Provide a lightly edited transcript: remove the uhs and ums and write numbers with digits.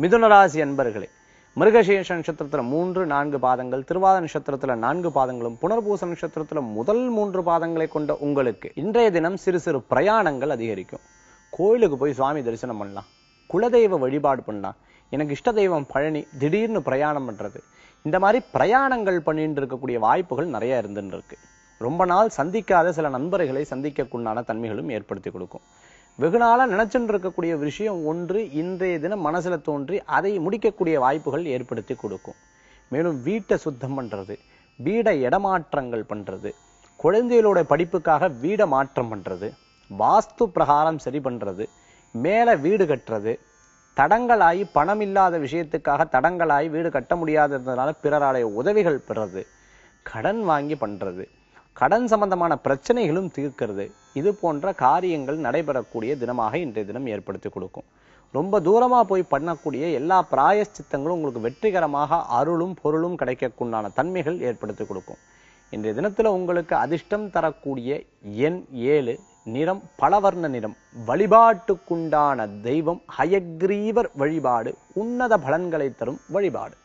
மிதுன ராசி அன்பர்களே, மிருகசீர்ஷ நட்சத்திரத்துல 3, 4 பாதங்கள், திருவாத நட்சத்திரத்துல 4 பாதங்களும், புனர்பூச நட்சத்திரத்துல முதல் 3 பாதங்களை கொண்ட உங்களுக்கு இன்றைய தினம் சிறு சிறு பிரயாணங்கள் அதிகரிக்கும். கோயிலுக்கு போய் சுவாமி தரிசனம் பண்ணலாம், குலதெய்வ வழிபாடு பண்ணலாம், எனக்கு இஷ்ட தெய்வம் பழனி, திடீர்னு பிரயாணம் பண்றது, இந்த மாதிரி பிரயாணங்கள் பண்ணிட்டு இருக்கக்கூடிய வாய்ப்புகள் நிறைய இருந்துன்னு இருக்கு. ரொம்ப நாள் சந்திக்காத சில நண்பர்களை சந்திக்கக்குண்டான தன்மைகளும் ஏற்படுத்தி கொடுக்கும். வெகு நாளா நினைச்சுட்டு இருக்கக்கூடிய விஷயம் ஒன்று இன்றைய தினம் மனசுல தோன்றி அதை முடிக்கக்கூடிய வாய்ப்புகள் ஏற்படுத்தி கொடுக்கும். மேலும் வீட்டை சுத்தம் பண்றது, வீடை இடமாற்றங்கள் பண்றது, குழந்தைகளோட படிப்புக்காக வீடை மாற்றம் பண்றது, வாஸ்து பிரகாரம் சரி பண்றது, மேல வீடு கட்டுறது, தடங்களாகி பணம் இல்லாத விஷயத்துக்காக தடங்களாகி வீடு கட்ட முடியாததுனால பிறருடைய உதவிகள் பெறது, கடன் வாங்கி பண்றது, கடன் சம்பந்தமான பிரச்சனைகளும் தீர்க்கிறது, இது போன்ற காரியங்கள் நடைபெறக்கூடிய தினமாக இன்றைய தினம் ஏற்படுத்தி கொடுக்கும். ரொம்ப தூரமா போய் பண்ணக்கூடிய எல்லா பிராயஷ்சித்தங்களும் உங்களுக்கு வெற்றிகரமாக அருளும் பொருளும் கிடைக்கக்குண்டான தன்மைகள் ஏற்படுத்தி கொடுக்கும். இன்றைய தினத்துல உங்களுக்கு அதிர்ஷ்டம் தரக்கூடிய எண் 7, நிறம் பலவர்ண நிறம், வழிபாட்டுக்குண்டான தெய்வம் ஹயக்ரீவர் வழிபாடு உன்னத பலன்களை தரும் வழிபாடு.